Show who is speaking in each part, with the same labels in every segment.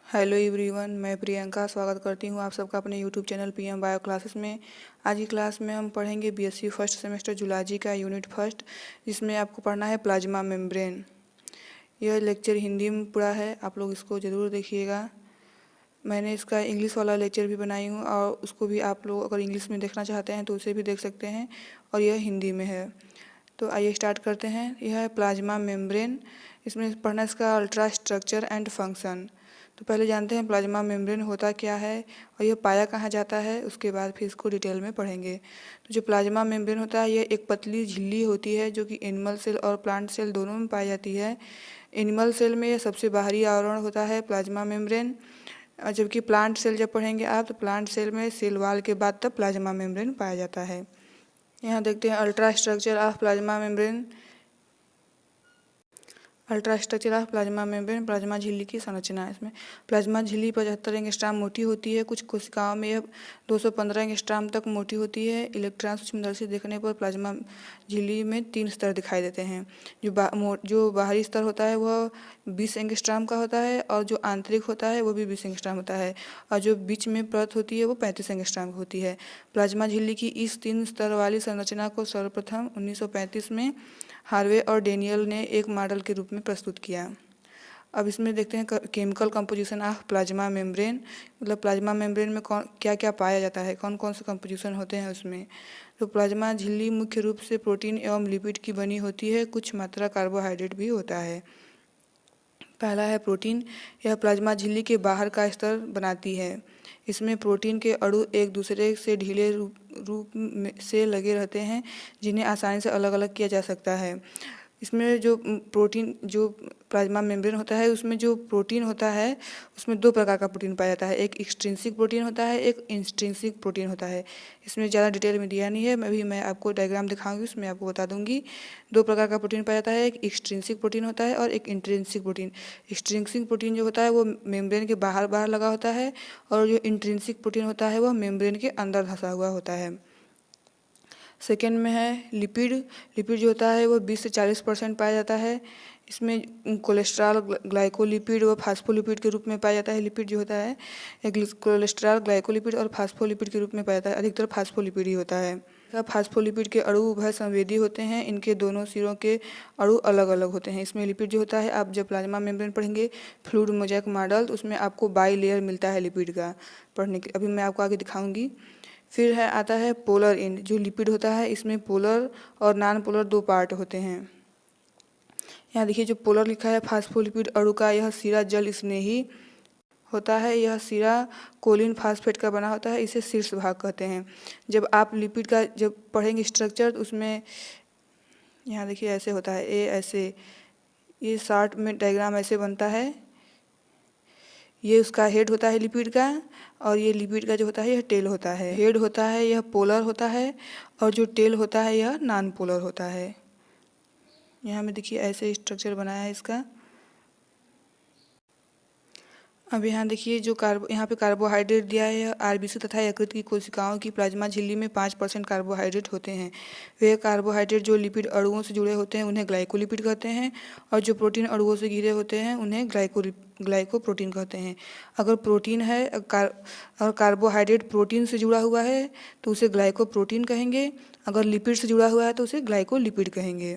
Speaker 1: Hello everyone, मैं प्रियंका स्वागत करती हूँ आप सबका अपने YouTube channel PM bio classes में। आज की क्लास में हम पढ़ेंगे बीएससी फर्स्ट सेमेस्टर जूलॉजी का यूनिट फर्स्ट, जिसमें आपको पढ़ना है प्लाज्मा मेम्ब्रेन। यह लेक्चर हिंदी में पूरा है, आप लोग इसको ज़रूर देखिएगा। मैंने इसका इंग्लिश वाला लेक्चर भी बनाई हूँ और उसको भी आप लोग अगर इंग्लिश में देखना चाहते हैं तो उसे भी देख सकते हैं, और यह हिंदी में है। तो आइए स्टार्ट करते हैं। यह है प्लाज्मा मेम्ब्रेन। इसमें पढ़ना इसका अल्ट्रा स्ट्रक्चर एंड फंक्शन। तो पहले जानते हैं प्लाज्मा मेम्ब्रेन होता क्या है और यह पाया कहाँ जाता है, उसके बाद फिर इसको डिटेल में पढ़ेंगे। तो जो प्लाज्मा मेम्ब्रेन होता है यह एक पतली झिल्ली होती है जो कि एनिमल सेल और प्लांट सेल दोनों में पाई जाती है। एनिमल सेल में यह सबसे बाहरी आवरण होता है प्लाज्मा मेम्ब्रेन, और जबकि प्लांट सेल जब पढ़ेंगे आप तो प्लांट सेल में सेल वाल के बाद तब प्लाज्मा मेम्ब्रेन पाया जाता है। यहाँ देखते हैं ultra structure of plasma membrane. Ultra structure of plasma membrane, plasma झिल्ली की संरचना। इसमें प्लाज्मा झिल्ली 75 एंगस्ट्राम मोटी होती है। कुछ कोशिकाओं में यह 215 एंगस्ट्राम तक मोटी होती है। इलेक्ट्रॉन सूक्ष्मदर्शी देखने पर प्लाज्मा झिल्ली में 3 स्तर दिखाई देते हैं। जो बाहरी स्तर होता है वह 20 एंगस्ट्राम का होता है, और जो आंतरिक होता है वो भी 20 एंगस्ट्राम होता है, और जो बीच में परत होती है वो 35 एंगस्ट्राम की होती है। प्लाज्मा झिल्ली की इस 3 स्तर वाली संरचना को सर्वप्रथम 1935 में हार्वे और डेनियल ने एक मॉडल के रूप में प्रस्तुत किया। अब इसमें देखते हैं chemical composition of plasma membrane, मतलब प्लाज्मा मेम्ब्रेन में कौन क्या क्या पाया जाता है, कौन कौन से कंपोजिशन होते हैं उसमें। तो प्लाज्मा झिल्ली मुख्य रूप से प्रोटीन एवं लिपिड की बनी होती है, कुछ मात्रा कार्बोहाइड्रेट भी होता है। पहला है प्रोटीन। यह प्लाज्मा झिल्ली के बाहर का स्तर बनाती है। इसमें प्रोटीन के अणु एक दूसरे से ढीले रूप से लगे रहते हैं, जिन्हें आसानी से अलग अलग किया जा सकता है। इसमें जो प्लाज्मा मेम्ब्रेन होता है उसमें जो प्रोटीन होता है उसमें 2 प्रकार का प्रोटीन पाया जाता है। एक एक्सट्रिंसिक प्रोटीन होता है, एक इंट्रिंसिक प्रोटीन होता है। इसमें ज़्यादा डिटेल में दिया नहीं है, मैं आपको डायग्राम दिखाऊंगी, उसमें आपको बता दूंगी। 2 प्रकार का प्रोटीन पाया जाता है, एक एक्सट्रिंसिक प्रोटीन होता है और एक इंट्रिंसिक प्रोटीन। एक्सट्रिंसिक प्रोटीन जो होता है वो मेम्ब्रेन के बाहर बाहर लगा होता है, और जो इंट्रिंसिक प्रोटीन होता है वह मेम्ब्रेन के अंदर धंसा हुआ होता है। सेकेंड में है लिपिड। लिपिड जो होता है वो 20 से 40% पाया जाता है। इसमें कोलेस्ट्रॉल, ग्लाइकोलिपिड व फास्फोलिपिड के रूप में पाया जाता है। लिपिड जो होता है कोलेस्ट्रॉल, ग्लाइकोलिपिड और फास्फोलिपिड के रूप में पाया जाता है। अधिकतर फास्फोलिपिड ही होता है। फास्फोलिपिड के अणु उभय संवेदी होते हैं। इनके दोनों सिरों के अणु अलग अलग होते हैं। इसमें लिपिड जो होता है, आप जब प्लाज्मा मेम्ब्रेन पढ़ेंगे फ्लूइड मोज़ेक मॉडल, तो उसमें आपको बाई लेयर मिलता है लिपिड का पढ़ने के। अभी मैं आपको आगे दिखाऊंगी। फिर आता है पोलर एंड। जो लिपिड होता है इसमें पोलर और नॉन पोलर 2 पार्ट होते हैं। यहाँ देखिए जो पोलर लिखा है, फास्फोलिपिड अणु का यह सिरा जल स्नेही होता है। यह सिरा कोलिन फास्फेट का बना होता है, इसे शीर्ष भाग कहते हैं। जब आप लिपिड का जब पढ़ेंगे स्ट्रक्चर तो उसमें यहाँ देखिए ऐसे होता है, ऐसे ये शार्ट में डायग्राम ऐसे बनता है। ये उसका हेड होता है लिपिड का, और ये लिपिड का जो होता है यह टेल होता है। हेड होता है यह पोलर होता है, और जो टेल होता है यह नॉन पोलर होता है। यहाँ में देखिए ऐसे स्ट्रक्चर बनाया है इसका। अब यहाँ देखिए जो यहाँ पे कार्बोहाइड्रेट दिया है, यह आरबीसी तथा यकृत की कोशिकाओं की प्लाज्मा झिल्ली में 5% कार्बोहाइड्रेट होते हैं। वे कार्बोहाइड्रेट जो लिपिड अणुओं से जुड़े होते हैं उन्हें ग्लाइकोलिपिड कहते हैं, और जो प्रोटीन अणुओं से घिरे होते हैं उन्हें ग्लाइकोप्रोटीन कहते हैं। अगर प्रोटीन है और कार्बोहाइड्रेट प्रोटीन से जुड़ा हुआ है तो उसे ग्लाइकोप्रोटीन कहेंगे, अगर लिपिड से जुड़ा हुआ है तो उसे ग्लाइकोलिपिड कहेंगे।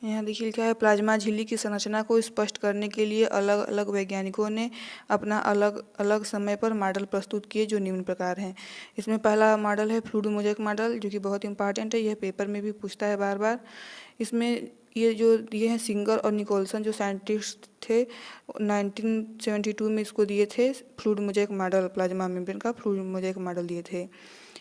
Speaker 1: यहाँ देखिए लिखा है प्लाज्मा झिल्ली की संरचना को स्पष्ट करने के लिए अलग अलग वैज्ञानिकों ने अपना अलग अलग समय पर मॉडल प्रस्तुत किए, जो निम्न प्रकार हैं। इसमें पहला मॉडल है फ्लूइड मोज़ेक मॉडल, जो कि बहुत इंपॉर्टेंट है, यह पेपर में भी पूछता है बार बार। इसमें ये हैं सिंगर और निकोलसन, जो साइंटिस्ट थे, 1972 में इसको दिए थे fluid mosaic model, plasma membrane का फ्लूइड मोज़ेक मॉडल दिए थे।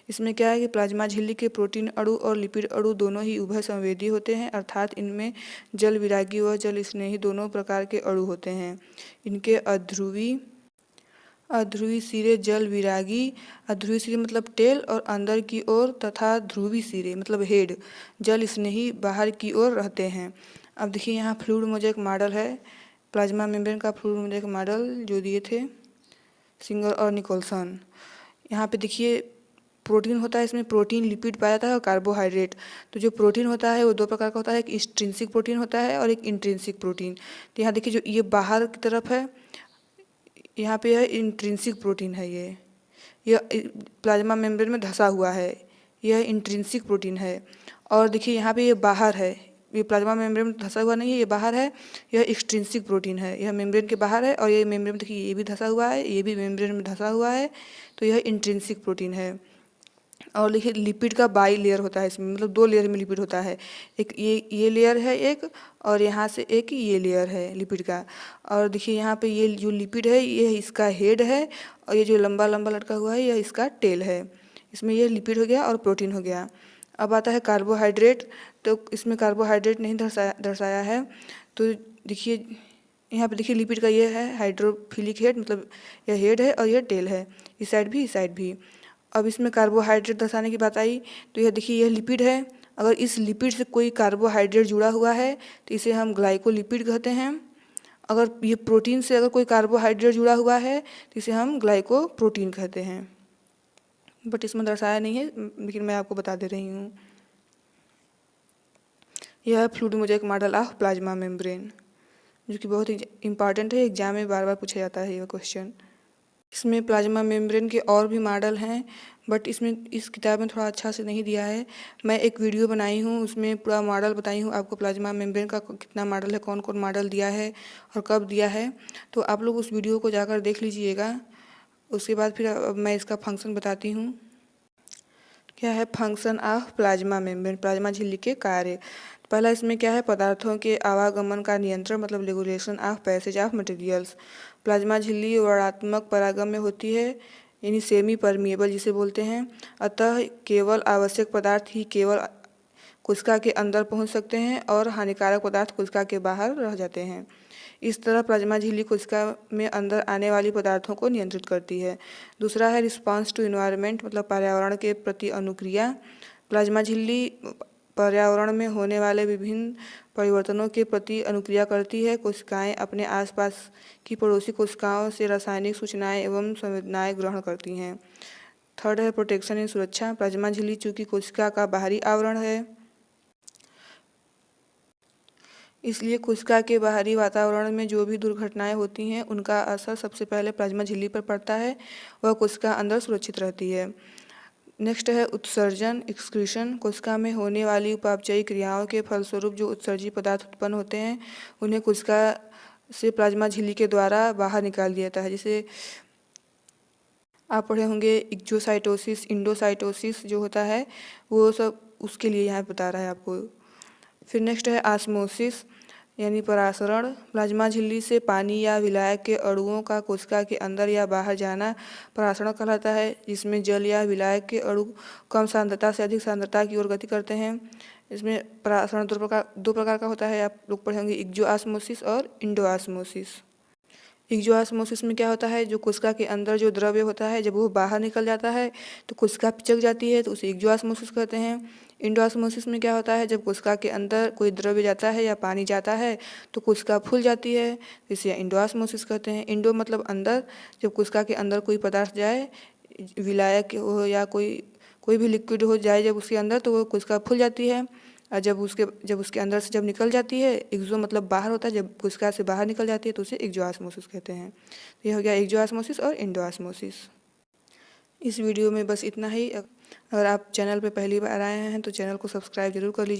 Speaker 1: इसमें क्या है कि प्लाज्मा झिल्ली के प्रोटीन अणु और लिपिड अणु दोनों ही उभय संवेदी होते हैं, अर्थात इनमें जल विरागी व जल स्नेही दोनों प्रकार के अणु होते हैं। इनके अध्रुवी सिरे जल विरागी, अध्रुवी सिरे मतलब टेल और अंदर की ओर, तथा ध्रुवी सिरे मतलब हेड जल स्नेही बाहर की ओर रहते हैं। अब देखिए यहाँ फ्लूइड मोज़ेक मॉडल है, प्लाज्मा मेम्ब्रेन का फ्लूइड मोज़ेक मॉडल जो दिए थे सिंगर और निकोलसन। यहाँ पे देखिए प्रोटीन होता है, इसमें प्रोटीन, लिपिड पाया जाता है और कार्बोहाइड्रेट। तो जो प्रोटीन होता है वो दो प्रकार का होता है, एक एक्सट्रिंसिक प्रोटीन होता है और एक इंट्रिंसिक प्रोटीन। तो यहाँ देखिए जो ये बाहर की तरफ है, यहाँ पे यह इंट्रिंसिक प्रोटीन है। यह प्लाज्मा मेम्ब्रेन में धंसा हुआ है, यह इंट्रिंसिक प्रोटीन है। और देखिए यहाँ पे ये बाहर है, ये प्लाज्मा मेम्ब्रेन में धंसा हुआ नहीं है, ये बाहर है, यह एक्सट्रिंसिक प्रोटीन है। यह मेम्ब्रेन के बाहर है और ये मेम्ब्रेन में देखिए ये भी धंसा हुआ है, ये भी मेम्ब्रेन में धंसा हुआ है, तो यह इंट्रिंसिक प्रोटीन है। और देखिए लिपिड का बाई लेयर होता है इसमें, मतलब दो लेयर में लिपिड होता है, एक ये लेयर है एक, और यहाँ से एक ये लेयर है लिपिड का। और देखिए यहाँ पे ये जो लिपिड है ये इसका हेड है, और ये जो लंबा लंबा लटका हुआ है यह इसका टेल है। इसमें ये लिपिड हो गया और प्रोटीन हो गया। अब आता है कार्बोहाइड्रेट, तो इसमें कार्बोहाइड्रेट नहीं दर्शाया है। तो देखिए यहाँ पे देखिए लिपिड का ये है हाइड्रोफिलिक हेड, मतलब यह हेड है और यह टेल है, इस साइड भी इस साइड भी। अब इसमें कार्बोहाइड्रेट दर्शाने की बात आई, तो यह देखिए यह लिपिड है। अगर इस लिपिड से कोई कार्बोहाइड्रेट जुड़ा हुआ है तो इसे हम ग्लाइकोलिपिड कहते हैं। अगर ये प्रोटीन से अगर कोई कार्बोहाइड्रेट जुड़ा हुआ है तो इसे हम ग्लाइकोप्रोटीन कहते हैं। बट इसमें दर्शाया नहीं है, लेकिन मैं आपको बता दे रही हूँ। यह है fluid mosaic model of plasma membrane, जो कि बहुत ही इंपॉर्टेंट है, एग्जाम में बार बार पूछा जाता है यह क्वेश्चन। इसमें प्लाज्मा मेम्ब्रेन के और भी मॉडल हैं, बट इसमें इस किताब में थोड़ा अच्छा से नहीं दिया है। मैं एक वीडियो बनाई हूँ, उसमें पूरा मॉडल बताई हूँ आपको, प्लाज्मा मेम्ब्रेन का कितना मॉडल है, कौन कौन मॉडल दिया है और कब दिया है। तो आप लोग उस वीडियो को जाकर देख लीजिएगा। उसके बाद फिर अब मैं इसका फंक्शन बताती हूँ। क्या है function of plasma membrane, plasma झिल्ली के कार्य। पहला इसमें क्या है, पदार्थों के आवागमन का नियंत्रण, मतलब regulation of passage of materials. Plasma झिल्ली वर्णात्मक परागम में होती है, यानी सेमी परमिएबल जिसे बोलते हैं। अतः केवल आवश्यक पदार्थ ही केवल कोशिका के अंदर पहुंच सकते हैं और हानिकारक पदार्थ कोशिका के बाहर रह जाते हैं। इस तरह प्लाज्मा झिल्ली कोशिका में अंदर आने वाली पदार्थों को नियंत्रित करती है। दूसरा है रिस्पांस टू इन्वायरमेंट, मतलब पर्यावरण के प्रति अनुक्रिया। प्लाज्मा झिल्ली पर्यावरण में होने वाले विभिन्न परिवर्तनों के प्रति अनुक्रिया करती है। कोशिकाएं अपने आसपास की पड़ोसी कोशिकाओं से रासायनिक सूचनाएं एवं संवेदनाएं ग्रहण करती हैं। थर्ड है प्रोटेक्शन एंड सुरक्षा। प्लाज्मा झिल्ली चूंकि कोशिका का बाहरी आवरण है, इसलिए कोशिका के बाहरी वातावरण में जो भी दुर्घटनाएं होती हैं उनका असर सबसे पहले प्लाज्मा झिल्ली पर पड़ता है, वह कोशिका अंदर सुरक्षित रहती है। नेक्स्ट है उत्सर्जन, एक्सक्रीशन। कोशिका में होने वाली उपापचयी क्रियाओं के फलस्वरूप जो उत्सर्जी पदार्थ उत्पन्न होते हैं उन्हें कोशिका से प्लाज्मा झिल्ली के द्वारा बाहर निकाल दिया जाता है। जैसे आप पढ़े होंगे एक्जोसाइटोसिस, इंडोसाइटोसिस जो होता है वो सब उसके लिए यहाँ बता रहा है आपको। फिर नेक्स्ट है ऑस्मोसिस, यानी परासरण। प्लाज्मा झिल्ली से पानी या विलायक के अणुओं का कोशिका के अंदर या बाहर जाना परासरण कहलाता है, जिसमें जल या विलायक के अणु कम सांद्रता से अधिक सांद्रता की ओर गति करते हैं। इसमें परासरण दो प्रकार का होता है, आप लोग पढ़े होंगे एक्जोऑस्मोसिस और इंडोऑस्मोसिस। एक्जोऑस्मोसिस में क्या होता है, जो कोशिका के अंदर जो द्रव्य होता है जब वो बाहर निकल जाता है तो कोशिका पिचक जाती है, तो उसे एक्जोऑस्मोसिस कहते हैं। इंडोऑस्मोसिस में क्या होता है, जब कोशिका के अंदर कोई द्रव्य जाता है या पानी जाता है तो कोशिका फूल जाती है, इसे इंडोऑस्मोसिस कहते हैं। इंडो मतलब अंदर, जब कोशिका के अंदर कोई पदार्थ जाए, विलायक हो या कोई भी लिक्विड हो जाए जब उसके अंदर, तो वो कोशिका फूल जाती है। और जब उसके अंदर से जब निकल जाती है, एक्जो मतलब बाहर होता है, जब कोशिका से बाहर निकल जाती है तो उसे एक्जोऑस्मोसिस कहते हैं। तो यह हो गया एक्जोऑस्मोसिस और इंडोऑस्मोसिस। इस वीडियो में बस इतना ही। अगर आप चैनल पर पहली बार आए हैं तो चैनल को सब्सक्राइब जरूर कर लीजिए।